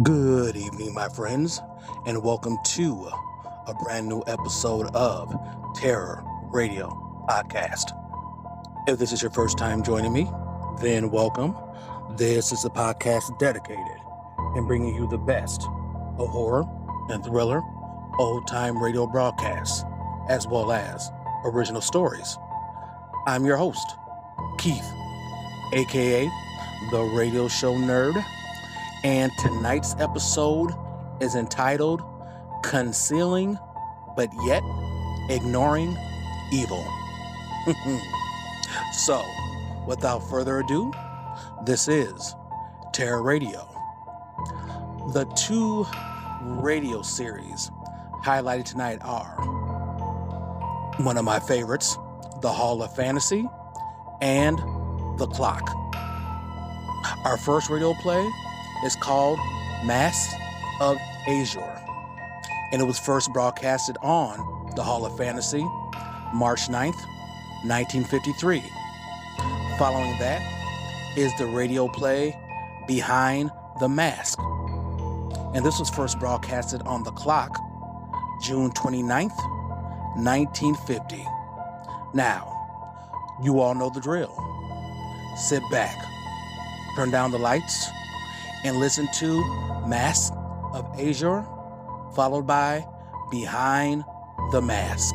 Good evening, my friends, and welcome to a brand new episode of Terror Radio Podcast. If this is your first time joining me, then welcome. This is a podcast dedicated in bringing you the best of horror and thriller, old-time radio broadcasts, as well as original stories. I'm your host, Keith, aka the Radio Show Nerd. And tonight's episode is entitled Concealing, but Yet Ignoring Evil. So, without further ado, this is Terror Radio. The two radio series highlighted tonight are one of my favorites, The Hall of Fantasy, and The Clock. Our first radio play is called Masks of Ashor, and it was first broadcasted on the Hall of Fantasy, March 9th, 1953. Following that is the radio play Behind the Mask, and this was first broadcasted on The Clock, June 29th, 1950. Now, you all know the drill. Sit back, turn down the lights, and listen to Mask of Ashor, followed by Behind the Mask.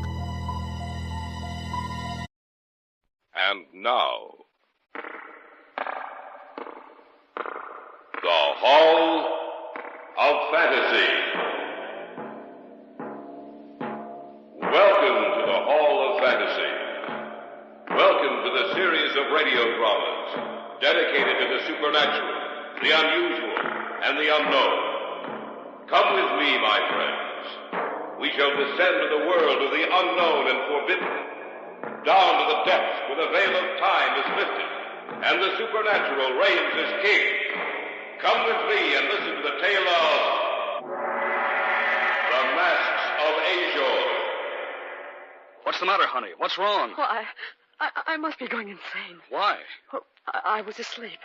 And now, the Hall of Fantasy. Welcome to the Hall of Fantasy. Welcome to the series of radio dramas dedicated to the supernatural, the unusual, and the unknown. Come with me, my friends. We shall descend to the world of the unknown and forbidden, down to the depths where the veil of time is lifted, and the supernatural reigns as king. Come with me and listen to the tale of The Masks of Ashor. What's the matter, honey? What's wrong? Oh, I must be going insane. Why? Oh, I was asleep.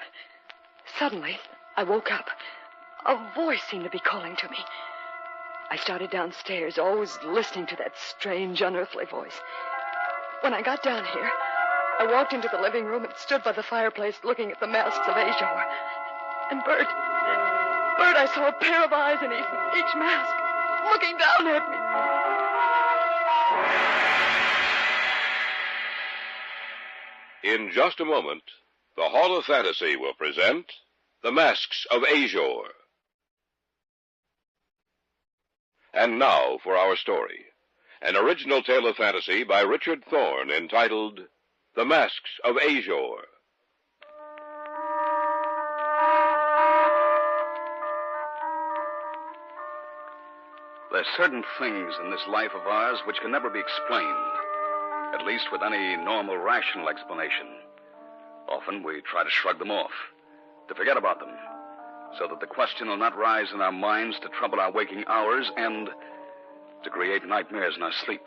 Suddenly, I woke up. A voice seemed to be calling to me. I started downstairs, always listening to that strange, unearthly voice. When I got down here, I walked into the living room and stood by the fireplace looking at the masks of Ashor. And Bert, I saw a pair of eyes in each mask, looking down at me. In just a moment, the Hall of Fantasy will present The Masks of Ashor. And now for our story, an original tale of fantasy by Richard Thorne entitled The Masks of Ashor. There's certain things in this life of ours which can never be explained, at least with any normal, rational explanation. Often we try to shrug them off, to forget about them, so that the question will not rise in our minds to trouble our waking hours and to create nightmares in our sleep.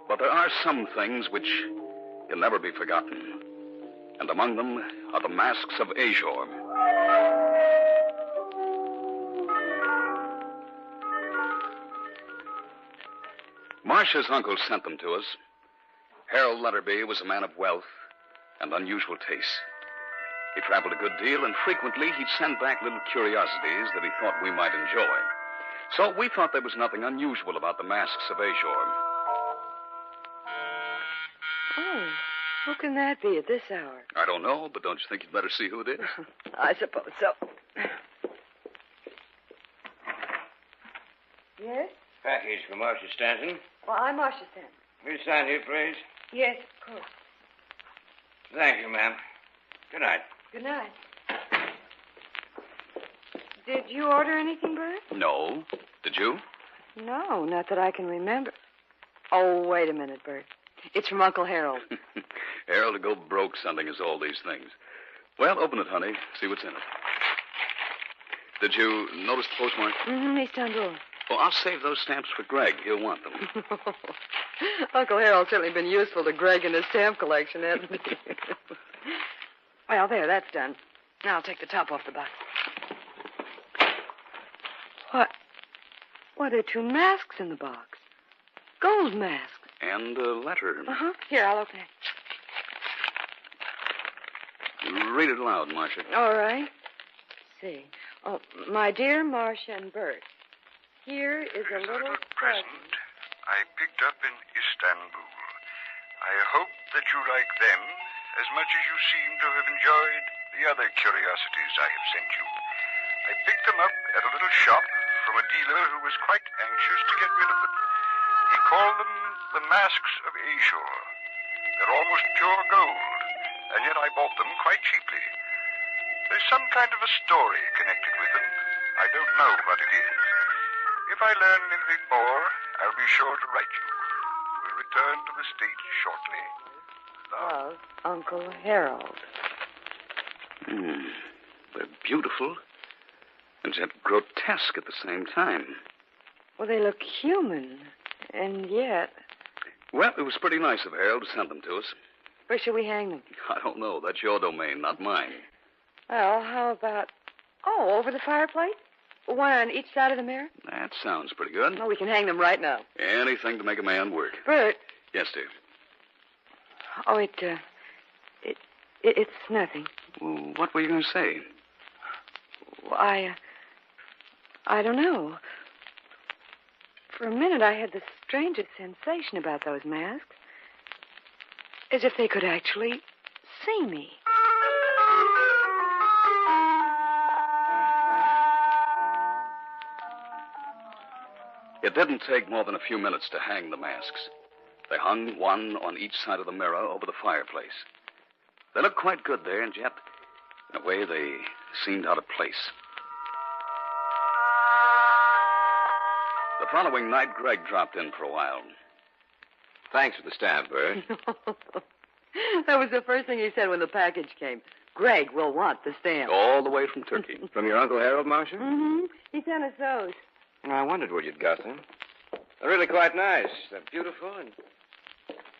But there are some things which can never be forgotten, and among them are the masks of Ashor. Marcia's uncle sent them to us. Harold Lutterby was a man of wealth and unusual taste. He traveled a good deal, and frequently he'd send back little curiosities that he thought we might enjoy. So we thought there was nothing unusual about the masks of Ashor. Oh, who can that be at this hour? I don't know, but don't you think you'd better see who it is? I suppose so. Yes? Package for Marcia Stanton. Well, I'm Marcia Stanton. Will you sign here, please? Yes, of course. Thank you, ma'am. Good night. Good night. Did you order anything, Bert? No. Did you? No, not that I can remember. Oh, wait a minute, Bert. It's from Uncle Harold. Harold to go broke sending us all these things. Well, open it, honey. See what's in it. Did you notice the postmark? Mm-hmm, East Honduras. Well, I'll save those stamps for Greg. He'll want them. Uncle Harold's certainly been useful to Greg in his stamp collection, hasn't he? Well, there, that's done. Now I'll take the top off the box. What are two masks in the box? Gold masks. And a letter. Uh-huh. Here, I'll open it. Read it aloud, Marcia. All right. See. Oh, my dear Marcia and Bert, here is a little present I picked up in Istanbul. I hope that you like them as much as you seem to have enjoyed the other curiosities I have sent you. I picked them up at a little shop from a dealer who was quite anxious to get rid of them. He called them the masks of Ashor. They're almost pure gold, and yet I bought them quite cheaply. There's some kind of a story connected with them. I don't know what it is. If I learn anything more, I'll be sure to write you. We'll return to the States shortly. of Uncle Harold. They're beautiful, and yet grotesque at the same time. Well, they look human, and yet... Well, it was pretty nice of Harold to send them to us. Where should we hang them? I don't know. That's your domain, not mine. Well, how about... Oh, over the fireplace? One on each side of the mirror? That sounds pretty good. Oh, we can hang them right now. Anything to make a man work. Bert. Yes, dear. Oh, it's nothing. Well, what were you going to say? Well, I don't know. For a minute, I had the strangest sensation about those masks. As if they could actually see me. It didn't take more than a few minutes to hang the masks. They hung one on each side of the mirror over the fireplace. They looked quite good there, and yet, in a way, they seemed out of place. The following night, Greg dropped in for a while. Thanks for the stamp, Bert. That was the first thing he said when the package came. Greg will want the stamp. All the way from Turkey. From your Uncle Harold, Marcia? Mm-hmm. He sent us those. I wondered where you'd got them. They're really quite nice. They're beautiful and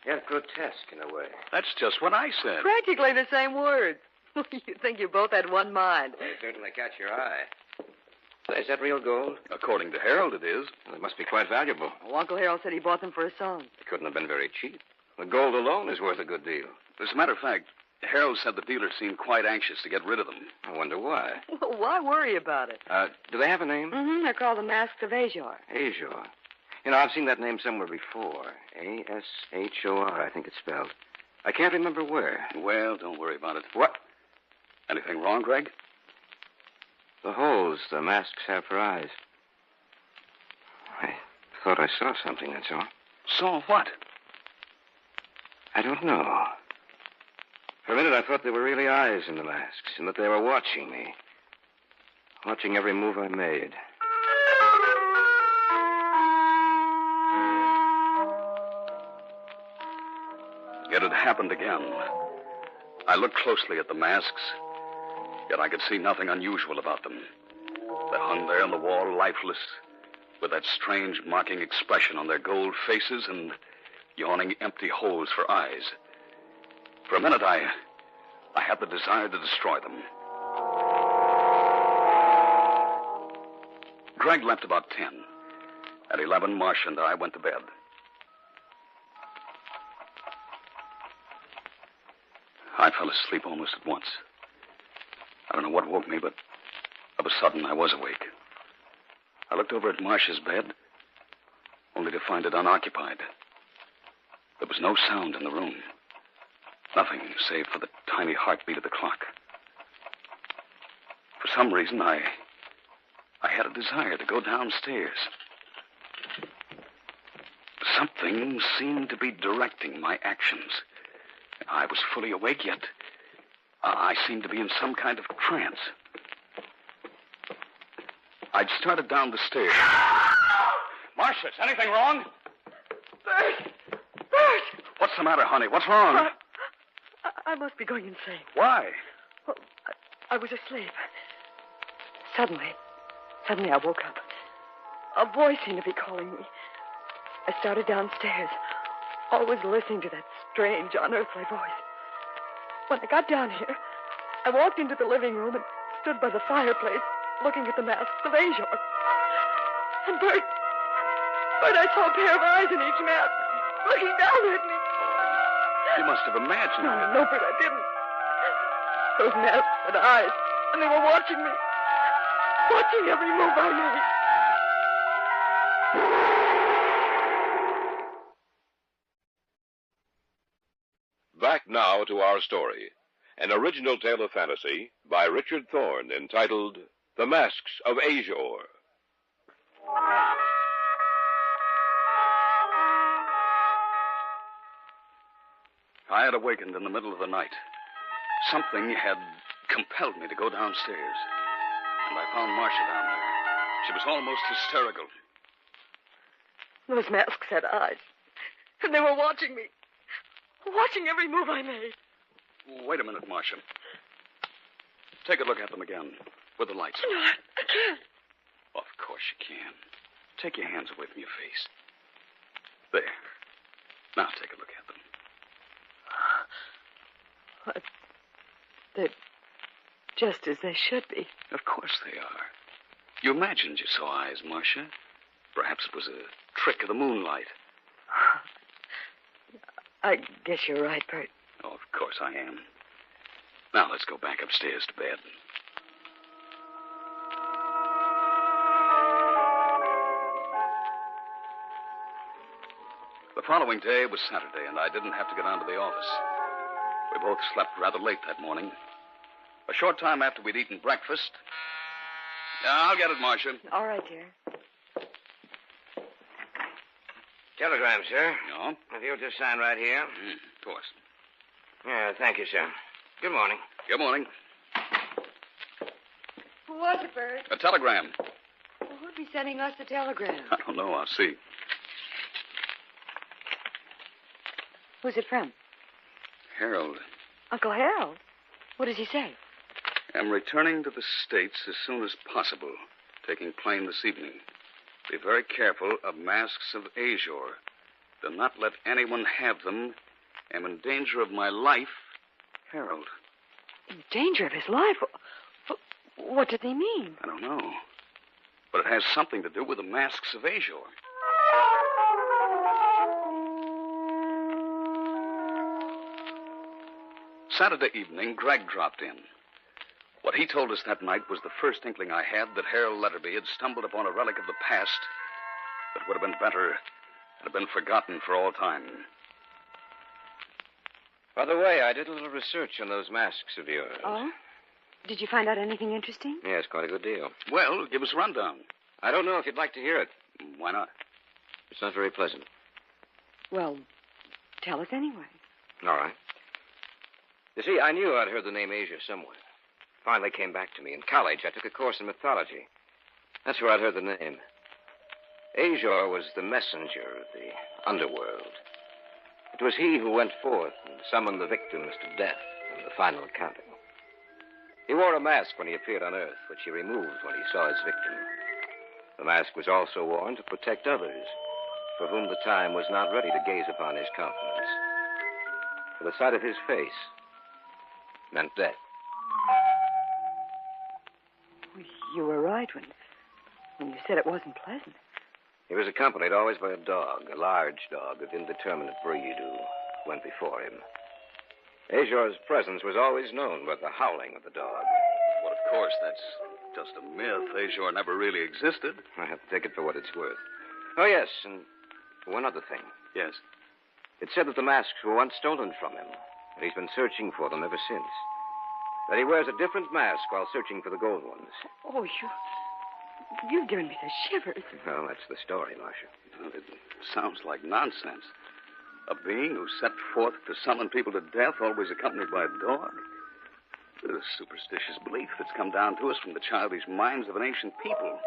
yet grotesque in a way. That's just what I said. Practically the same words. You think you both had one mind. They certainly catch your eye. Say, is that real gold? According to Harold, it is. Well, it must be quite valuable. Well, Uncle Harold said he bought them for his son. It couldn't have been very cheap. The gold alone is worth a good deal. As a matter of fact, Harold said the dealer seemed quite anxious to get rid of them. I wonder why. Well, why worry about it? Do they have a name? Mm-hmm. They're called the Masks of Ashor. Ashor. You know, I've seen that name somewhere before. A-S-H-O-R, I think it's spelled. I can't remember where. Well, don't worry about it. What? Anything wrong, Greg? The holes the masks have for eyes. I thought I saw something, that's all. Saw what? I don't know. For a minute, I thought there were really eyes in the masks, and that they were watching me. Watching every move I made. It had happened again. I looked closely at the masks, yet I could see nothing unusual about them. They hung there on the wall, lifeless, with that strange, mocking expression on their gold faces and yawning empty holes for eyes. For a minute, I had the desire to destroy them. Greg left about 10. At 11, Marcia and I went to bed. I fell asleep almost at once. I don't know what woke me, but of a sudden I was awake. I looked over at Marcia's bed, only to find it unoccupied. There was no sound in the room. Nothing save for the tiny heartbeat of the clock. For some reason, I had a desire to go downstairs. Something seemed to be directing my actions. I was fully awake, yet I seemed to be in some kind of trance. I'd started down the stairs. Marcia, is anything wrong? Bert! Bert! What's the matter, honey? What's wrong? I must be going insane. Why? Well, I was asleep. Suddenly I woke up. A voice seemed to be calling me. I started downstairs, always listening to that strange, unearthly voice. When I got down here, I walked into the living room and stood by the fireplace, looking at the masks of Ashor. And Bert, I saw a pair of eyes in each mask, looking down at me. You must have imagined it. No, Bert, I didn't. Those masks had eyes, and they were watching me. Watching every move I made. Back now to our story. An original tale of fantasy by Richard Thorne entitled The Masks of Ashor. I had awakened in the middle of the night. Something had compelled me to go downstairs. And I found Marcia down there. She was almost hysterical. Those masks had eyes, and they were watching me. Watching every move I made. Wait a minute, Marcia. Take a look at them again, with the lights on. No, I can't. Of course you can. Take your hands away from your face. There. Now take a look at them. What? They're just as they should be. Of course they are. You imagined you saw eyes, Marcia. Perhaps it was a trick of the moonlight. I guess you're right, Bert. Oh, of course I am. Now let's go back upstairs to bed. The following day was Saturday, and I didn't have to get down to the office. We both slept rather late that morning. A short time after we'd eaten breakfast... I'll get it, Marcia. All right, dear. Telegram, sir. No? If you'll just sign right here. Of course. Yeah, thank you, sir. Good morning. Good morning. Who was it, Bert? A telegram. Well, who'd be sending us the telegram? I don't know. I'll see. Who's it from? Harold. Uncle Harold. What does he say? I'm returning to the States as soon as possible. Taking plane this evening. Be very careful of masks of Ashor. Do not let anyone have them. Am in danger of my life. Harold. In danger of his life? What did he mean? I don't know. But it has something to do with the masks of Ashor. Saturday evening, Greg dropped in. What he told us that night was the first inkling I had that Harold Letterby had stumbled upon a relic of the past that would have been better had been forgotten for all time. By the way, I did a little research on those masks of yours. Oh? Did you find out anything interesting? Yes, quite a good deal. Well, give us a rundown. I don't know if you'd like to hear it. Why not? It's not very pleasant. Well, tell us anyway. All right. You see, I knew I'd heard the name Asia somewhere. Finally came back to me. In college, I took a course in mythology. That's where I'd heard the name. Ashor was the messenger of the underworld. It was he who went forth and summoned the victims to death in the final accounting. He wore a mask when he appeared on Earth, which he removed when he saw his victim. The mask was also worn to protect others, for whom the time was not ready to gaze upon his countenance. For the sight of his face meant death. You were right when you said it wasn't pleasant. He was accompanied always by a dog, a large dog of indeterminate breed who went before him. Ashor's presence was always known by the howling of the dog. Well, of course, that's just a myth. Ashor never really existed. I have to take it for what it's worth. Oh, yes, and one other thing. Yes. It said that the masks were once stolen from him, and he's been searching for them ever since. That he wears a different mask while searching for the gold ones. Oh, you've given me the shivers. Well, that's the story, Marcia. Well, it sounds like nonsense. A being who set forth to summon people to death, always accompanied by a dog. It is a superstitious belief that's come down to us from the childish minds of an ancient people.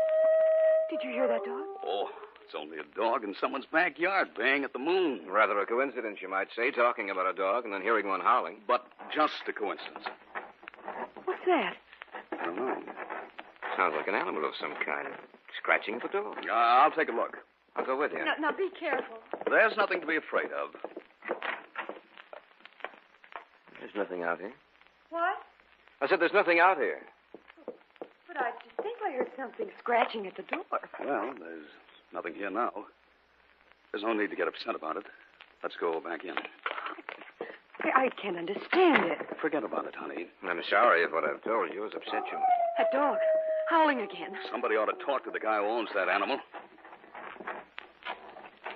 Did you hear that dog? Oh, it's only a dog in someone's backyard baying at the moon. Rather a coincidence, you might say, talking about a dog and then hearing one howling. But just a coincidence. What's that? I don't know. Sounds like an animal of some kind. Scratching at the door. I'll take a look. I'll go with you. Now be careful. There's nothing to be afraid of. There's nothing out here. What? I said there's nothing out here. But I just think I heard something scratching at the door. Well, there's nothing here now. There's no need to get upset about it. Let's go back in. I can't understand it. Forget about it, honey. I'm sorry if what I've told you has upset you. That dog, howling again. Somebody ought to talk to the guy who owns that animal.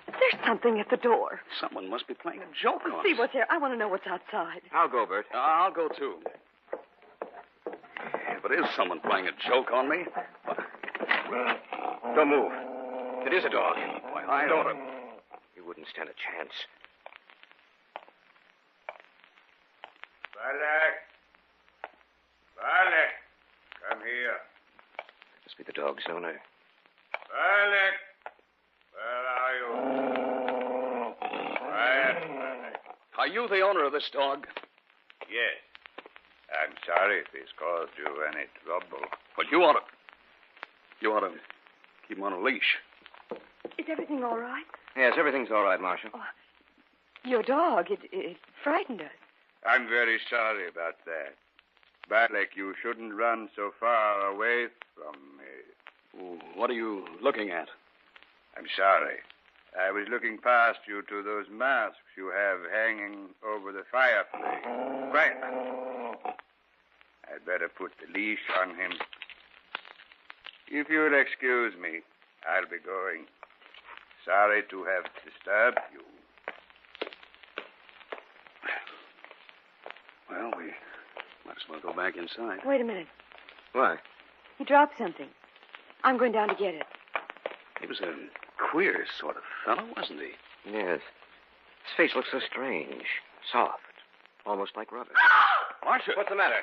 There's something at the door. Someone must be playing a joke on us. See what's there. I want to know what's outside. I'll go, Bert. I'll go, too. If it is someone playing a joke on me... Don't move. It is a dog. Why, I ought to... You wouldn't stand a chance. Valek, come here. Must be the dog's owner. Valek, where are you? Quiet, Valek. Are you the owner of this dog? Yes. I'm sorry if he's caused you any trouble. But you ought to keep him on a leash. Is everything all right? Yes, everything's all right, Marshal. Oh, your dog, it frightened us. I'm very sorry about that. Valek, you shouldn't run so far away from me. What are you looking at? I'm sorry. I was looking past you to those masks you have hanging over the fireplace. Quiet. I'd better put the leash on him. If you'll excuse me, I'll be going. Sorry to have disturbed you. Well, we might as well go back inside. Wait a minute. Why? He dropped something. I'm going down to get it. He was a queer sort of fellow, wasn't he? Yes. His face looks so strange. Soft. Almost like rubber. Marcia! What's the matter?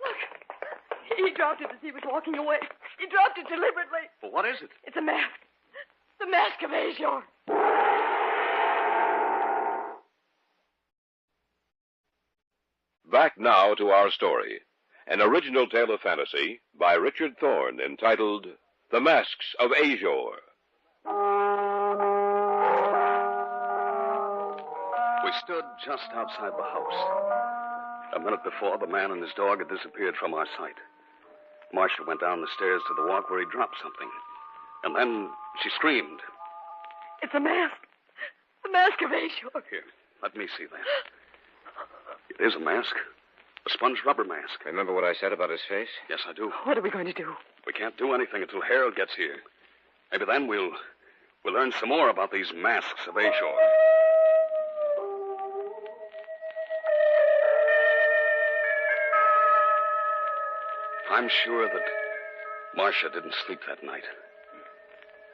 Look. He dropped it as he was walking away. He dropped it deliberately. Well, what is it? It's a mask. The mask of Ashor. Back now to our story. An original tale of fantasy by Richard Thorne entitled The Masks of Ashor. We stood just outside the house. A minute before, the man and his dog had disappeared from our sight. Marcia went down the stairs to the walk where he dropped something. And then she screamed. It's a mask. The mask of Ashor. Here, let me see that. It is a mask. A sponge rubber mask. Remember what I said about his face? Yes, I do. What are we going to do? We can't do anything until Harold gets here. Maybe then we'll learn some more about these masks of Ashor. I'm sure that Marcia didn't sleep that night.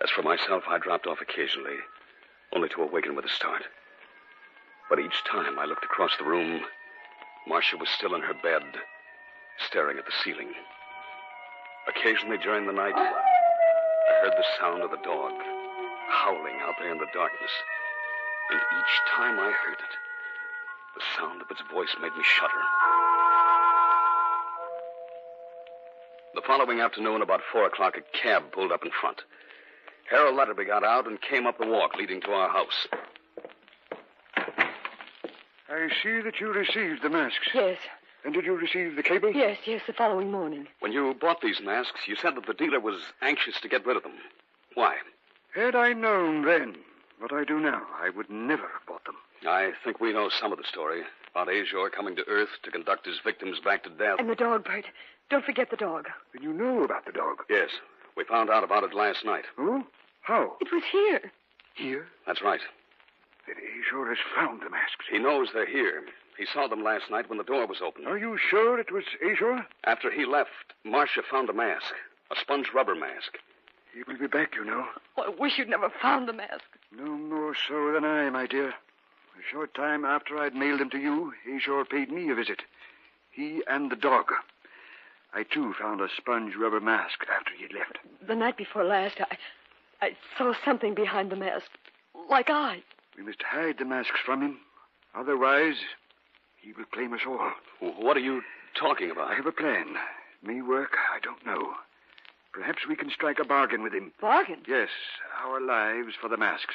As for myself, I dropped off occasionally, only to awaken with a start. But each time I looked across the room, Marcia was still in her bed, staring at the ceiling. Occasionally during the night, I heard the sound of the dog howling out there in the darkness. And each time I heard it, the sound of its voice made me shudder. The following afternoon, about 4 o'clock, a cab pulled up in front. Harold Letterby got out and came up the walk leading to our house. I see that you received the masks. Yes. And did you receive the cable? Yes, the following morning. When you bought these masks, you said that the dealer was anxious to get rid of them. Why? Had I known then what I do now, I would never have bought them. I think we know some of the story about Ashor coming to Earth to conduct his victims back to death. And the dog, Bert. Don't forget the dog. Then you know about the dog? Yes. We found out about it last night. Oh? How? It was here. Here? That's right. Then Ashor has found the masks. He knows they're here. He saw them last night when the door was open. Are you sure it was Ashor? After he left, Marcia found a mask. A sponge rubber mask. He will be back, you know. Oh, I wish you'd never found the mask. No more so than I, my dear. A short time after I'd mailed them to you, Ashor paid me a visit. He and the dog. I, too, found a sponge rubber mask after he'd left. The night before last, I saw something behind the mask. Like eyes. We must hide the masks from him. Otherwise, he will claim us all. What are you talking about? I have a plan. May work, I don't know. Perhaps we can strike a bargain with him. Bargain? Yes, our lives for the masks.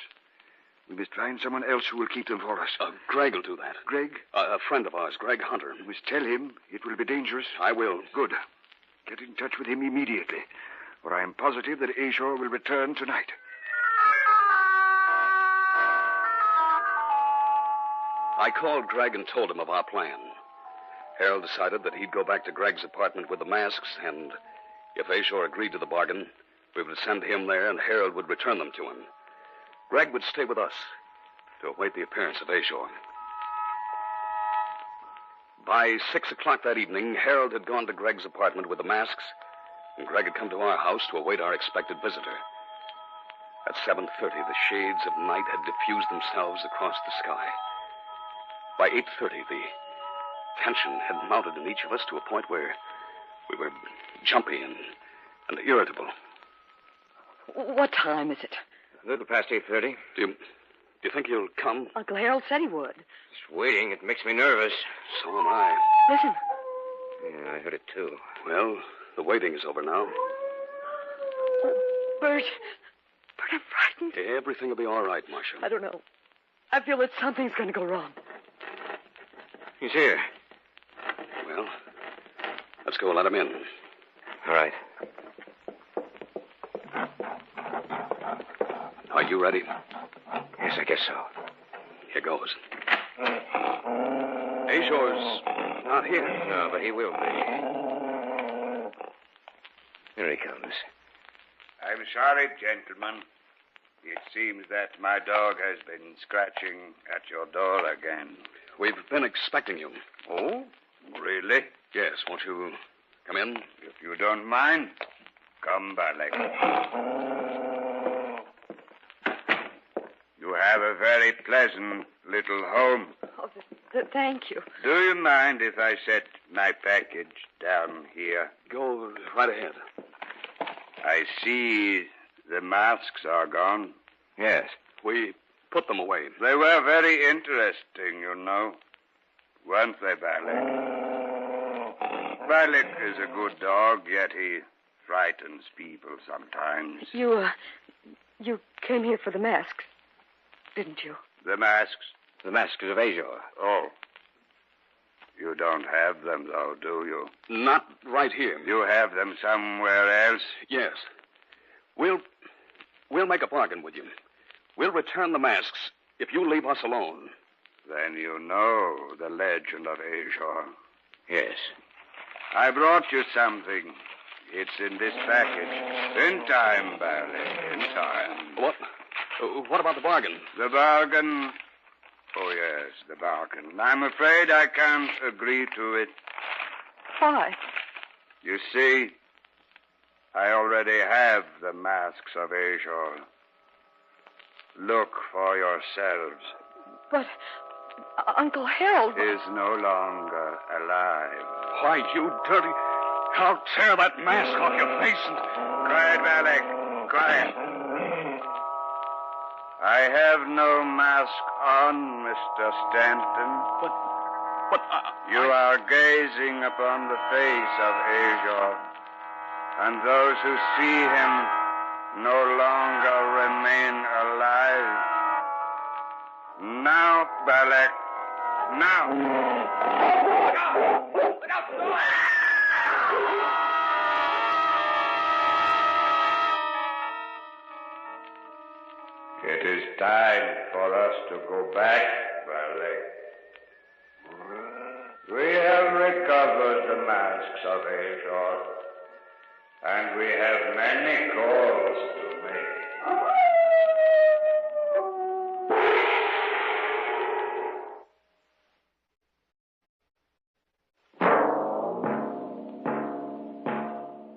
We must find someone else who will keep them for us. Greg will do that. Greg? A friend of ours, Greg Hunter. You must tell him it will be dangerous. I will. Good. Get in touch with him immediately, for I am positive that Ashor will return tonight. I called Greg and told him of our plan. Harold decided that he'd go back to Greg's apartment with the masks, and if Ashor agreed to the bargain, we would send him there and Harold would return them to him. Greg would stay with us to await the appearance of Ashor. By 6 o'clock that evening, Harold had gone to Greg's apartment with the masks, and Greg had come to our house to await our expected visitor. At 7:30, the shades of night had diffused themselves across the sky. By 8:30, the tension had mounted in each of us to a point where we were jumpy and irritable. What time is it? A little past 8:30. Do you think he'll come? Uncle Harold said he would. Just waiting. It makes me nervous. So am I. Listen. Yeah, I heard it, too. Well, the waiting is over now. Oh, Bert. Bert, I'm frightened. Everything will be all right, Marcia. I don't know. I feel that something's going to go wrong. He's here. Well, let's go let him in. All right. Are you ready? Yes, I guess so. Here goes. Ashor's not here. No, but he will be. Here he comes. I'm sorry, gentlemen. It seems that my dog has been scratching at your door again. We've been expecting you. Oh, really? Yes, won't you come in? If you don't mind, come, Balak. You have a very pleasant little home. Oh, thank you. Do you mind if I set my package down here? Go right ahead. I see the masks are gone. Yes. We put them away. They were very interesting, you know. Weren't they, Balak? Balak is a good dog, yet he frightens people sometimes. You came here for the masks, didn't you? The masks? The masks of Ashor. Oh. You don't have them, though, do you? Not right here. You have them somewhere else? Yes. We'll make a bargain with you. We'll return the masks if you leave us alone. Then you know the legend of Ashor. Yes. I brought you something. It's in this package. In time, Barley, in time. What? What about the bargain? The bargain? Oh, yes, the bargain. I'm afraid I can't agree to it. Why? You see, I already have the masks of Ashor. Look for yourselves. But Uncle Harold is no longer alive. Why, you dirty... I'll tear that mask off your face and... Quiet, Alec. Quiet. I have no mask on, Mr. Stanton. But you are gazing upon the face of Ashor, and those who see him no longer remain alive. Now, Balak. Now. Look out! Look out! It is time for us to go back, Balak. We have recovered the masks of Ashor, and we have many calls to make.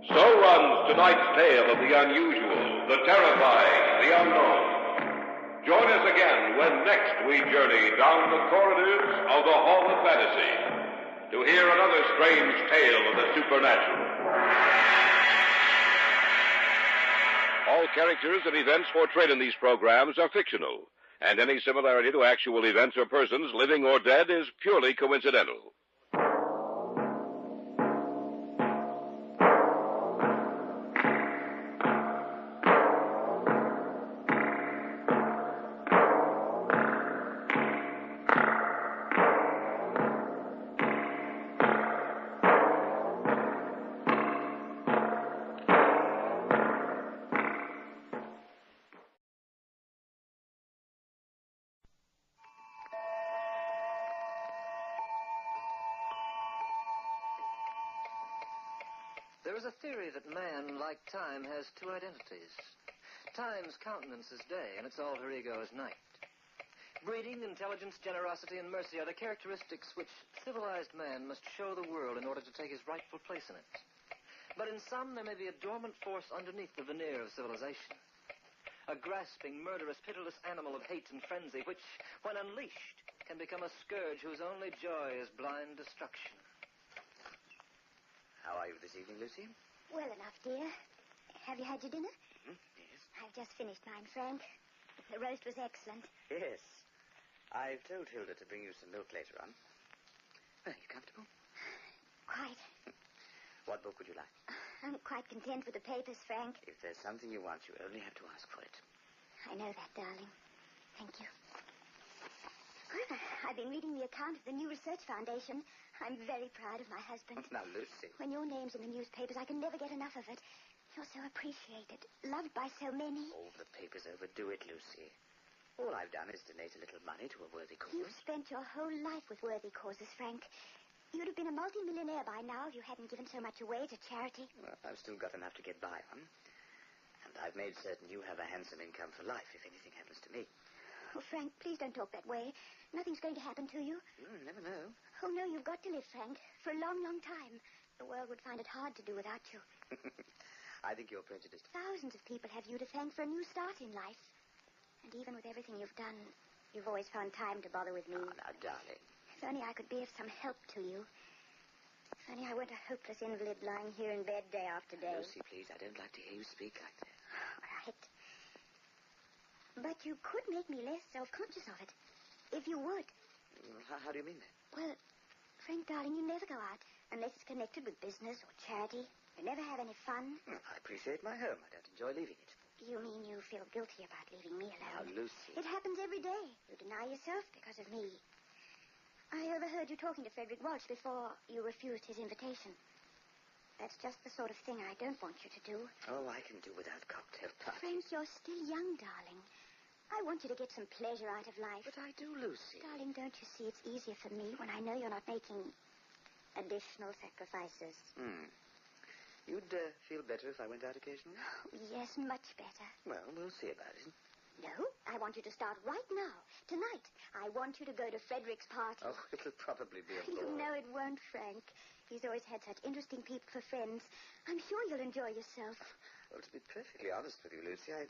So runs tonight's tale of the unusual, the terrifying, the unknown. Join us again when next we journey down the corridors of the Hall of Fantasy to hear another strange tale of the supernatural. All characters and events portrayed in these programs are fictional, and any similarity to actual events or persons, living or dead, is purely coincidental. There is a theory that man, like time, has two identities. Time's countenance is day, and its alter ego is night. Breeding, intelligence, generosity, and mercy are the characteristics which civilized man must show the world in order to take his rightful place in it. But in some, there may be a dormant force underneath the veneer of civilization. A grasping, murderous, pitiless animal of hate and frenzy, which, when unleashed, can become a scourge whose only joy is blind destruction. How are you this evening, Lucy? Well enough, dear. Have you had your dinner? Yes. I've just finished mine, Frank. The roast was excellent. Yes. I've told Hilda to bring you some milk later on. Are you comfortable? Quite. What book would you like? I'm quite content with the papers, Frank. If there's something you want, you only have to ask for it. I know that, darling. Thank you. Well, I've been reading the account of the new research foundation. I'm very proud of my husband. Now, Lucy. When your name's in the newspapers, I can never get enough of it. You're so appreciated, loved by so many. Oh, the papers overdo it, Lucy. All I've done is donate a little money to a worthy cause. You've spent your whole life with worthy causes, Frank. You'd have been a multi-millionaire by now if you hadn't given so much away to charity. Well, I've still got enough to get by on. And I've made certain you have a handsome income for life if anything happens to me. Oh, Frank, please don't talk that way. Nothing's going to happen to you. You never know. Oh, no, you've got to live, Frank, for a long, long time. The world would find it hard to do without you. I think you're prejudiced. Thousands of people have you to thank for a new start in life. And even with everything you've done, you've always found time to bother with me. Oh, now, darling. If only I could be of some help to you. If only I weren't a hopeless invalid lying here in bed day after day. Lucy, please, I don't like to hear you speak like that. All right. But you could make me less self-conscious of it. If you would. How do you mean that? Well, Frank, darling, you never go out unless it's connected with business or charity. You never have any fun. I appreciate my home. I don't enjoy leaving it. You mean you feel guilty about leaving me alone? Now, Lucy. It happens every day. You deny yourself because of me. I overheard you talking to Frederick Walsh before you refused his invitation. That's just the sort of thing I don't want you to do. Oh, I can do without cocktail parties. Frank, you're still young, darling. I want you to get some pleasure out of life. But I do, Lucy. Darling, don't you see it's easier for me when I know you're not making additional sacrifices? You'd feel better if I went out occasionally? Yes, much better. Well, we'll see about it. No, I want you to start right now, tonight. I want you to go to Frederick's party. Oh, it'll probably be a bore. You know it won't, Frank. He's always had such interesting people for friends. I'm sure you'll enjoy yourself. Well, to be perfectly honest with you, Lucy, I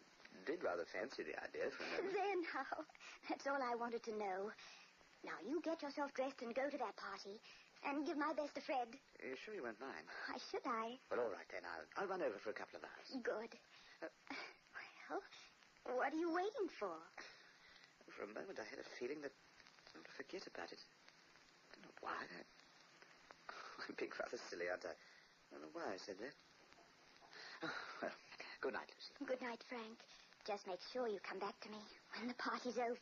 did rather fancy the idea for a moment. There now. That's all I wanted to know. Now, you get yourself dressed and go to that party. And give my best to Fred. Are you sure you won't mind? Why should I? Well, all right, then. I'll run over for a couple of hours. Good. Well, what are you waiting for? For a moment, I had a feeling that I would forget about it. I don't know why. I'm being rather silly, aren't I? I don't know why I said that. Oh, well, good night, Lucy. Good night, Frank. Just make sure you come back to me when the party's over.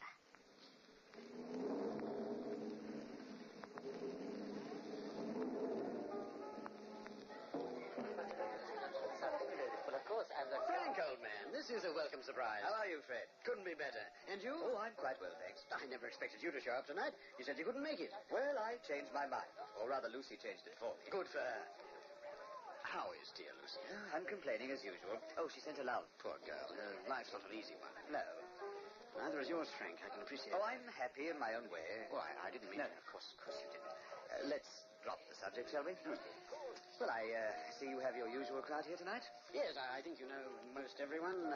Well, of course, Frank, old man, this is a welcome surprise. How are you, Fred? Couldn't be better. And you? Oh, I'm quite well, thanks. I never expected you to show up tonight. You said you couldn't make it. Well, I changed my mind. Or rather, Lucy changed it for me. Good for her. How is dear Lucy? I'm complaining as usual. Oh, she sent a love. Poor girl. Her life's not an easy one. No. Neither is yours, Frank. I can appreciate Oh, it. I'm happy in my own way. Oh, I didn't mean No, to. of course you didn't. Let's drop the subject, shall we? Well, I see you have your usual crowd here tonight. Yes, I think you know most everyone.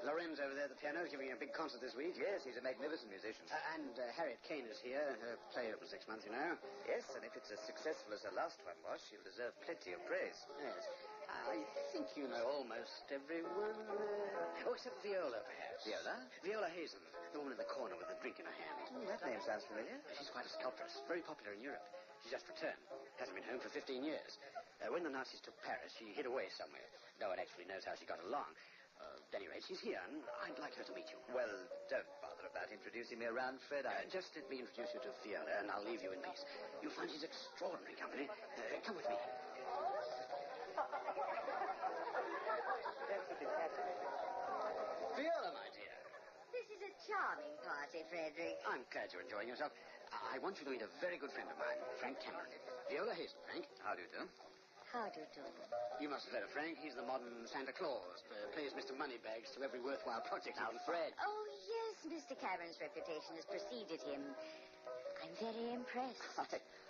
Lorenz over there at the piano is giving a big concert this week. Yes, he's a magnificent musician. And Harriet Kane is here. Her play opens next month, you know. Yes, and if it's as successful as her last one was, she'll deserve plenty of praise. Yes. I think you know almost everyone. Oh, except Viola, perhaps. Viola? Viola Hazen, the woman in the corner with the drink in her hand. Oh, that name sounds familiar. She's quite a sculptress, very popular in Europe. She's just returned. Hasn't been home for 15 years. When the Nazis took Paris, she hid away somewhere. No one actually knows how she got along. At any rate, she's here, and I'd like her to meet you. Well, don't bother about introducing me around, Fred. Just let me introduce you to Viola, and I'll leave you in peace. You'll find she's extraordinary company. Come with me. Viola, my dear. This is a charming party, Frederick. I'm glad you're enjoying yourself. I want you to meet a very good friend of mine, Frank Cameron. Viola Hazen, Frank. How do you do? How do you do? You must have heard of Frank. He's the modern Santa Claus. Plays Mr. Moneybags to every worthwhile project. Now, Fred. Oh, yes, Mr. Cameron's reputation has preceded him. I'm very impressed.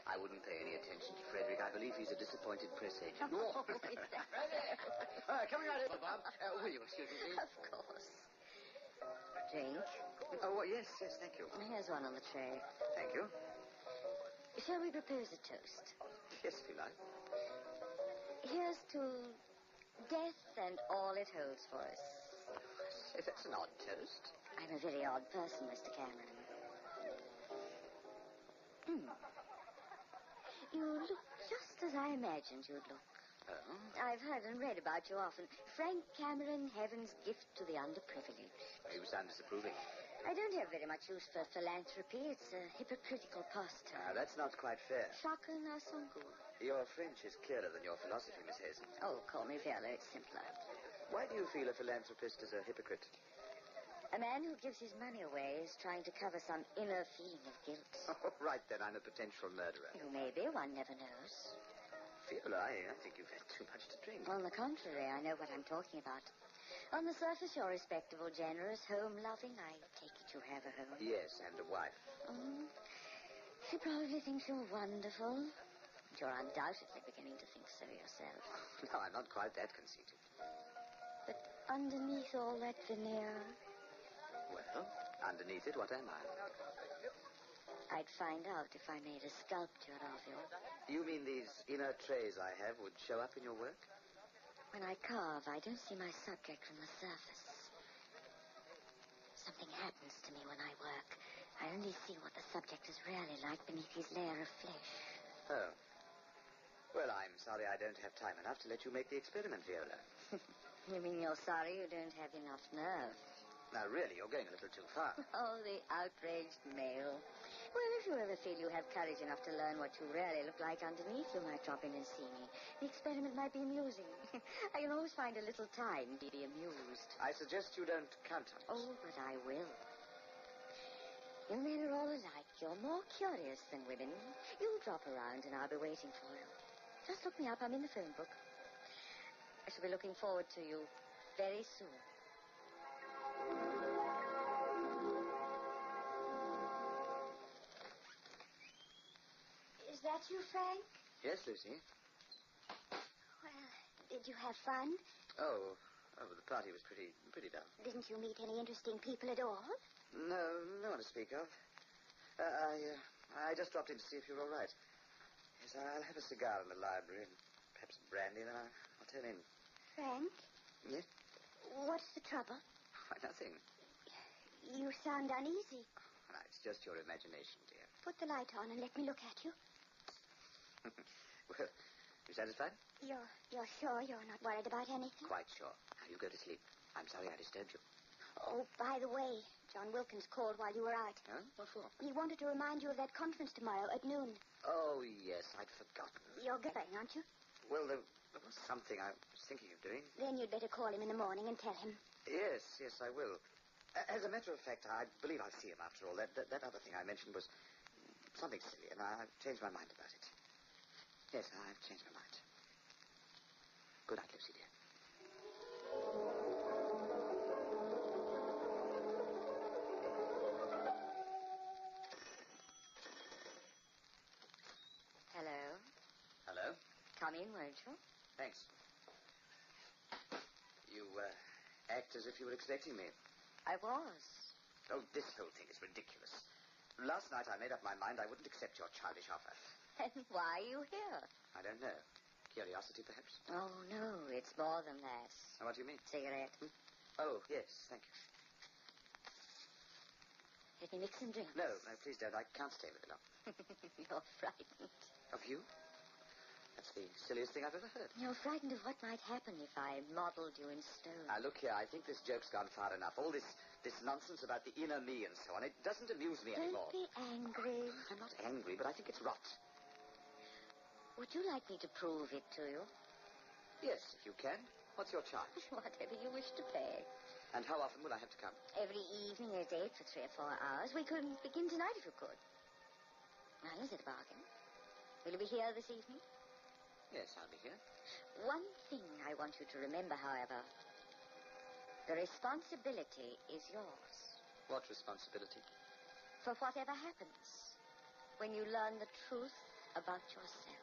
I wouldn't pay any attention to Frederick. I believe he's a disappointed press agent. Oh, is that... Coming right over, Bob. Will you excuse me, please? Of course. Drink? Oh, yes, thank you. Here's one on the tray. Thank you. Shall we propose a toast? Yes, if you like. Here's to death and all it holds for us. Say, that's an odd toast. I'm a very odd person, Mr. Cameron. You look just as I imagined you'd look. Oh? I've heard and read about you often. Frank Cameron, heaven's gift to the underprivileged. You sound disapproving. I don't have very much use for philanthropy. It's a hypocritical pastime. That's not quite fair. Chacun a son goût. Your French is clearer than your philosophy, Miss Hazen. Oh, call me Viola. It's simpler. Why do you feel a philanthropist is a hypocrite? A man who gives his money away is trying to cover some inner feeling of guilt. Oh, right then, I'm a potential murderer. You may be. One never knows. Viola, I think you've had too much to drink. On the contrary, I know what I'm talking about. On the surface, you're respectable, generous, home-loving. I take it you have a home. Yes, and a wife. She probably thinks you're wonderful. And you're undoubtedly beginning to think so yourself. No, I'm not quite that conceited. But underneath all that veneer... Well, underneath it, what am I? I'd find out if I made a sculpture of you. You mean these inner trays I have would show up in your work? When I carve, I don't see my subject from the surface. Something happens to me when I work. I only see what the subject is really like beneath his layer of flesh. Oh. Well, I'm sorry I don't have time enough to let you make the experiment, Viola. You mean you're sorry you don't have enough nerve? Now, really, you're going a little too far. Oh, the outraged male. Well, if you ever feel you have courage enough to learn what you really look like underneath, you might drop in and see me. The experiment might be amusing. I can always find a little time to be amused. I suggest you don't count on it. Oh, but I will. You men are all alike. You're more curious than women. You'll drop around and I'll be waiting for you. Just look me up. I'm in the phone book. I shall be looking forward to you very soon. Is that you, Frank? Yes, Lucy. Well, did you have fun? Oh, the party was pretty dull. Didn't you meet any interesting people at all? No one to speak of. I just dropped in to see if you were all right. Yes, I'll have a cigar in the library and perhaps brandy, then I'll turn in. Frank? Yes? What's the trouble? Why, nothing. You sound uneasy. Oh, it's just your imagination, dear. Put the light on and let me look at you. Well, you satisfied? You're sure you're not worried about anything? Quite sure. Now, you go to sleep. I'm sorry I disturbed you. Oh, by the way, John Wilkins called while you were out. Huh? What for? He wanted to remind you of that conference tomorrow at noon. Oh, yes, I'd forgotten. You're going, aren't you? Well, there was something I was thinking of doing. Then you'd better call him in the morning and tell him. Yes, I will. As a matter of fact, I believe I'll see him after all. That other thing I mentioned was something silly, and I've changed my mind about it. Yes, I've changed my mind. Good night, Lucy, dear. Hello? Hello? Come in, won't you? Thanks. You, act as if you were expecting me. I was. Oh, this whole thing is ridiculous. Last night I made up my mind I wouldn't accept your childish offer. And why are you here? I don't know. Curiosity, perhaps? Oh, no, it's more than that. What do you mean? Cigarette. Oh, yes, thank you. Let me mix some drinks. No, please don't. I can't stay with you long. You're frightened. Of you? That's the silliest thing I've ever heard. You're frightened of what might happen if I modeled you in stone. Now, look here, I think this joke's gone far enough. All this nonsense about the inner me and so on, it doesn't amuse me anymore. Don't be angry. I'm not angry, but I think it's rot. Would you like me to prove it to you? Yes, if you can. What's your charge? Whatever you wish to pay. And how often will I have to come? Every evening at 8 for 3 or 4 hours. We could begin tonight if you could. Now, is it a bargain? Will you be here this evening? Yes, I'll be here. One thing I want you to remember, however. The responsibility is yours. What responsibility? For whatever happens when you learn the truth about yourself.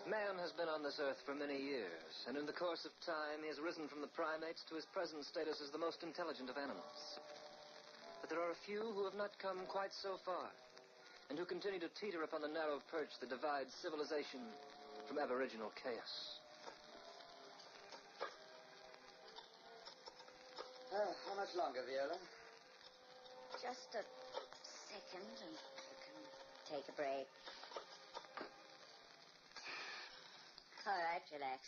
Man has been on this earth for many years, and in the course of time he has risen from the primates to his present status as the most intelligent of animals. But there are a few who have not come quite so far, and who continue to teeter upon the narrow perch that divides civilization from aboriginal chaos. How much longer, Viola? Just a second, and you can take a break. All right, relax.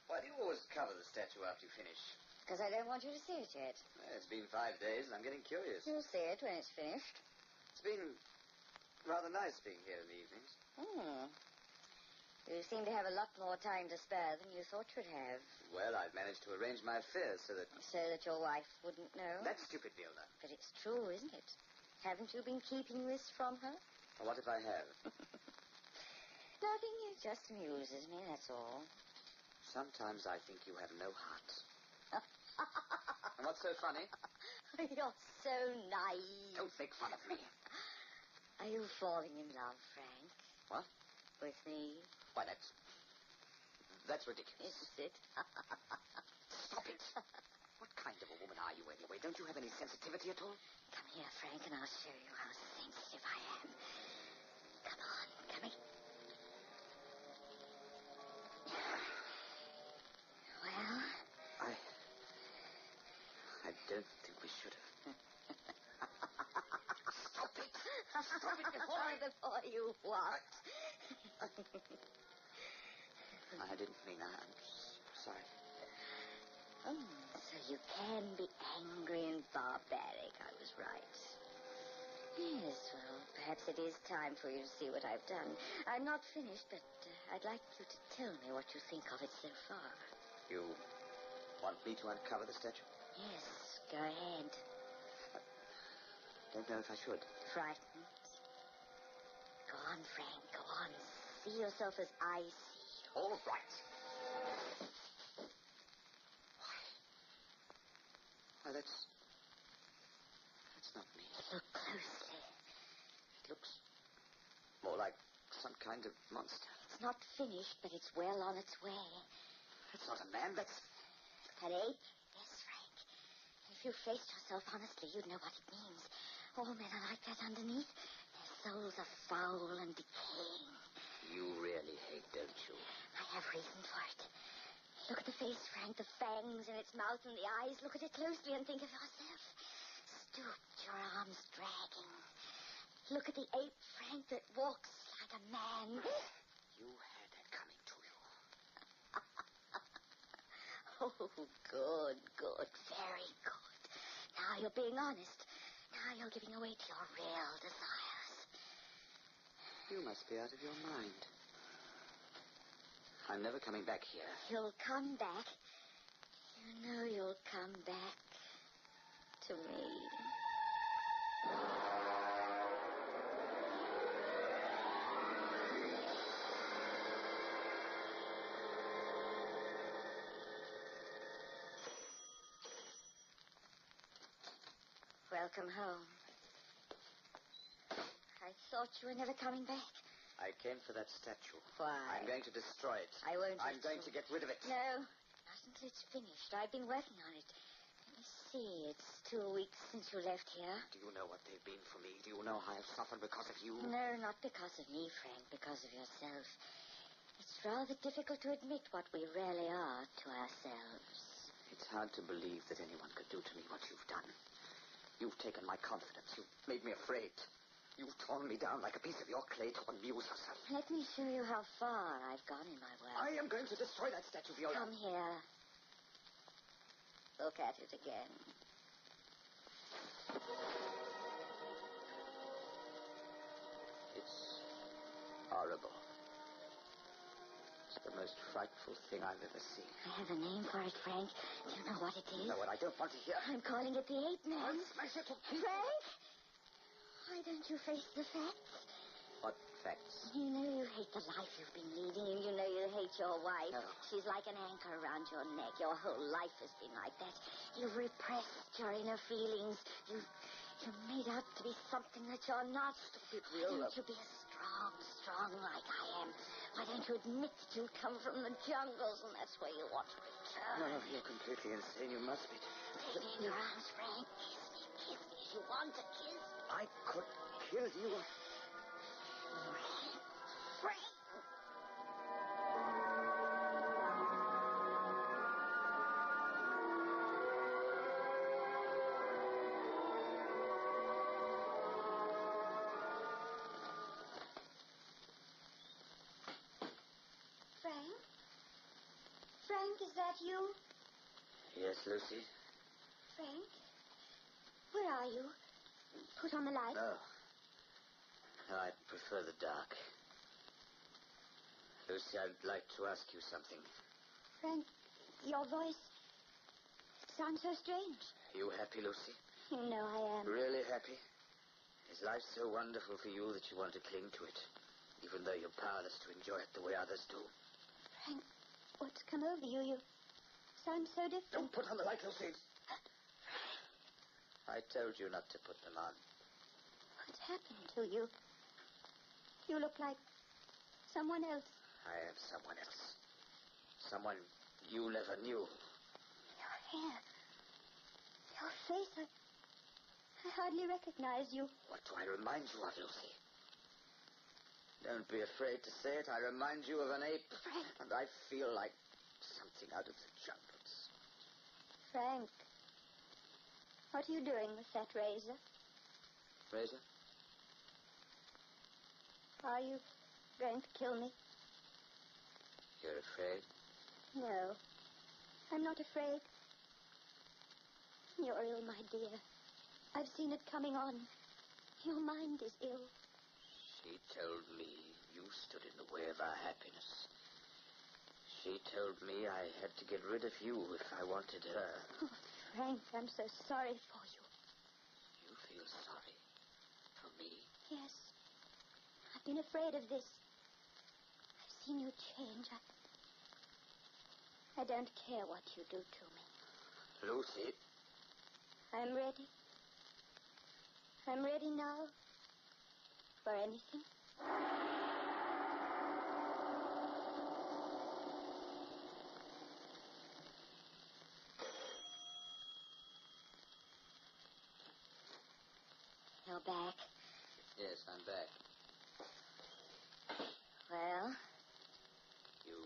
Why do you always cover the statue after you finish? Because I don't want you to see it yet. It's been 5 days, and I'm getting curious. You'll see it when it's finished. It's been rather nice being here in the evenings. You seem to have a lot more time to spare than you thought you'd have. Well, I've managed to arrange my affairs so that... So that your wife wouldn't know? That's stupid, Viola. But it's true, isn't it? Haven't you been keeping this from her? Well, what if I have? Nothing. It just amuses me, that's all. Sometimes I think you have no heart. And what's so funny? You're so naive. Don't make fun of me. Are you falling in love, Frank? What? With me? Why, that's ridiculous. Is it? Stop it. What kind of a woman are you, anyway? Don't you have any sensitivity at all? Come here, Frank, and I'll show you how sensitive I am. Come on, come here. Well? I don't think we should have. Stop it! Stop it Before you what? I didn't mean that. I'm sorry. So you can be angry and barbaric. I was right. Yes, well, perhaps it is time for you to see what I've done. I'm not finished, but I'd like you to tell me what you think of it so far. You want me to uncover the statue? Yes, go ahead. Don't know if I should. Frightened? Go on, Frank, go on. See yourself as I see you. All right. Why, that's not me. Look closely. It looks more like some kind of monster. It's not finished, but it's well on its way. That's not a man, that's... An ape? Yes, Frank. If you faced yourself honestly, you'd know what it means. All men are like that underneath. Their souls are foul and decaying. You really hate, don't you? I have reason for it. Look at the face, Frank, the fangs in its mouth and the eyes. Look at it closely and think of yourself. Stooped, your arms dragging. Look at the ape, Frank, that walks like a man. You had that coming to you. Oh, good. Very good. Now you're being honest. Now you're giving away to your real desires. You must be out of your mind. I'm never coming back here. You'll come back. You know you'll come back to me. Welcome home. I thought you were never coming back. I came for that statue. Why? I'm going to destroy it. I won't. I'm going to get rid of it. No, not until it's finished. I've been working on it. Let me see. It's 2 weeks since you left here. Do you know what they've been for me? Do you know how I've suffered because of you? No, not because of me, Frank. Because of yourself. It's rather difficult to admit what we really are to ourselves. It's hard to believe that anyone could do to me what you've done. You've taken my confidence. You've made me afraid. You've torn me down like a piece of your clay to amuse yourself. Let me show you how far I've gone in my work. I am going to destroy that statue, Viola. Come here. Look at it again. It's horrible. the most frightful thing I've ever seen. I have a name for it, Frank. Do you know what it is? No, what I don't want to hear. I'm calling it the Ape Man. I'll smash it to pieces. Frank! Why don't you face the facts? What facts? You know you hate the life you've been leading, and you know you hate your wife. No. She's like an anchor around your neck. Your whole life has been like that. You've repressed your inner feelings. You're made out to be something that you're not. Stupid, Why don't you be as strong like I am? Why don't you admit that you come from the jungles, and that's where you want to return? No, you're completely insane. You must be. Take me in your arms, Frank. Kiss me if you want to kiss. I could kill you. Frank! Frank? Frank, is that you? Yes, Lucy? Frank? Where are you? Put on the light. No. No, I prefer the dark. Lucy, I'd like to ask you something. Frank, your voice sounds so strange. Are you happy, Lucy? You know I am. Really happy? Is life so wonderful for you that you want to cling to it, even though you're powerless to enjoy it the way others do? Frank, what's come over you? You sound so different. Don't put on the light, Lucy. I told you not to put them on. What's happened to you? You look like someone else. I am someone else. Someone you never knew. Your hair. Your face. I hardly recognize you. What do I remind you of, Lucy? Don't be afraid to say it. I remind you of an ape. Frank. And I feel like something out of the jungles. Frank. What are you doing with that razor? Razor? Are you going to kill me? You're afraid? No. I'm not afraid. You're ill, my dear. I've seen it coming on. Your mind is ill. She told me you stood in the way of our happiness. She told me I had to get rid of you if I wanted her. Oh, Frank, I'm so sorry for you. You feel sorry for me? Yes. I've been afraid of this. I've seen you change. I don't care what you do to me. Lucy. I'm ready. I'm ready now. For anything. You're back. Yes, I'm back. Well? You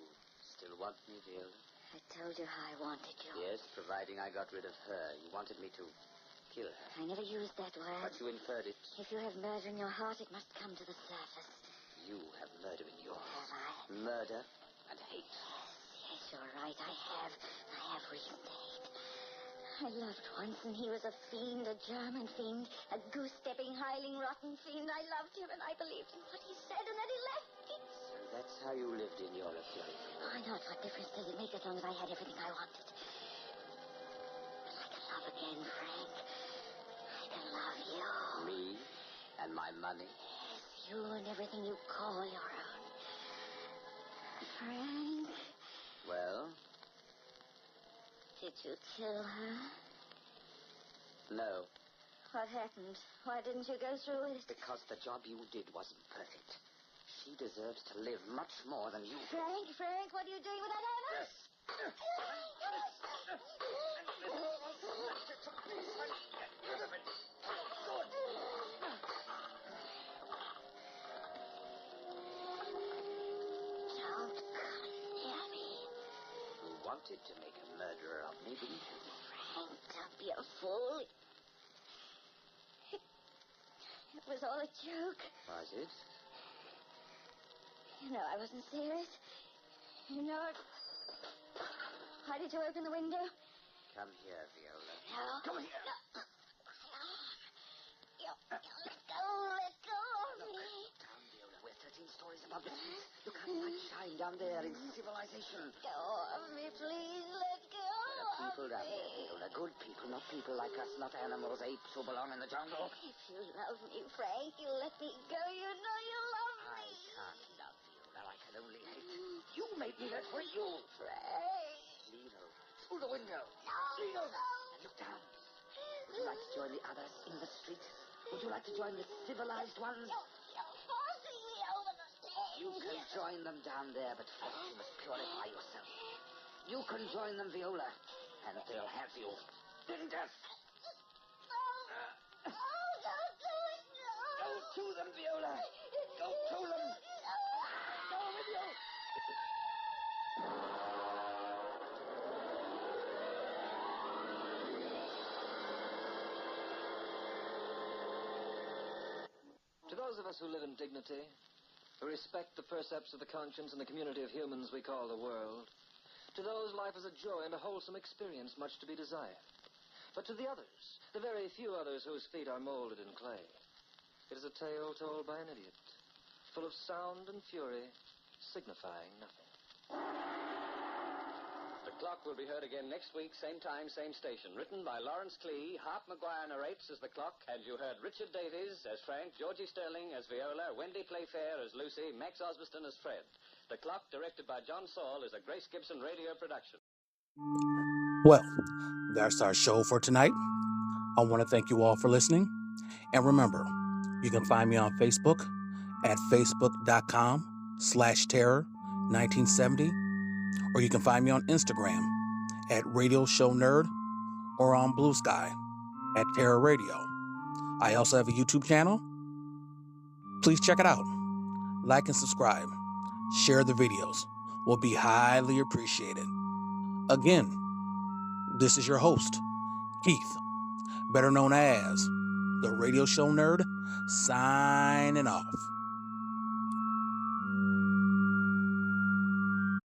still want me, Viola? I told you how I wanted you. Yes, providing I got rid of her. You wanted me to kill her. I never used that word. But you inferred it. If you have murder in your heart, it must come to the surface. You have murder in yours. Have I? Murder and hate. Yes, you're right. I have reason to hate. I loved once, and he was a fiend, a German fiend, a goose-stepping, hiling, rotten fiend. I loved him, and I believed in what he said, and then he left me. So that's how you lived in your luxury. Why not? What difference does it make as long as I had everything I wanted? But I can love again, Frank. I can love you. Me and my money? Yes, you and everything you call your own. Frank. Well? Did you kill her? No. What happened? Why didn't you go through with it? Because the job you did wasn't perfect. She deserves to live much more than you. Frank, what are you doing with that hammer? Don't come near me. You wanted to make a murderer of me, didn't you? Frank, don't be a fool. It was all a joke. Was it? You know I wasn't serious. You know it. Why did you open the window? Come here, Viola. No. Come here. No. You let go of me. Down, Viola. We're 13 stories stories above the streets. Look how the lights shine down there in civilization. Go of me, please. Let go People of down me. there, Viola. Good people, not people like us, not animals, apes who belong in the jungle. If you love me, Frank, you let me go. You know you love I me. can't love you. Now I can only hate. You made me that way, you. Frank. Lean over. Through the window. No. Lean over. No. And look down. Would you like to join the others in the street? Would you like to join the civilized ones? You're forcing me over the stairs. You can join them down there, but first you must purify yourself. You can join them, Viola, and they'll have you in death. No. Don't do it. No. Go to them, Viola. Go to them. Go with you. To those of us who live in dignity, who respect the precepts of the conscience and the community of humans we call the world, to those life is a joy and a wholesome experience, much to be desired. But to the others, the very few others whose feet are molded in clay, it is a tale told by an idiot, full of sound and fury, signifying nothing. The Clock will be heard again next week, same time, same station. Written by Lawrence Clee, Hart McGuire narrates as The Clock, and you heard Richard Davies as Frank, Georgie Sterling as Viola, Wendy Playfair as Lucy, Max Osbiston as Fred. The Clock, directed by John Saul, is a Grace Gibson radio production. Well, that's our show for tonight. I want to thank you all for listening. And remember, you can find me on Facebook at facebook.com/terror1970, or you can find me on Instagram at Radio Show Nerd, or on Blue Sky at Terror Radio. I also have a YouTube channel. Please check it out. Like and subscribe. Share the videos. Will be highly appreciated. Again, this is your host, Keith, better known as the Radio Show Nerd, signing off.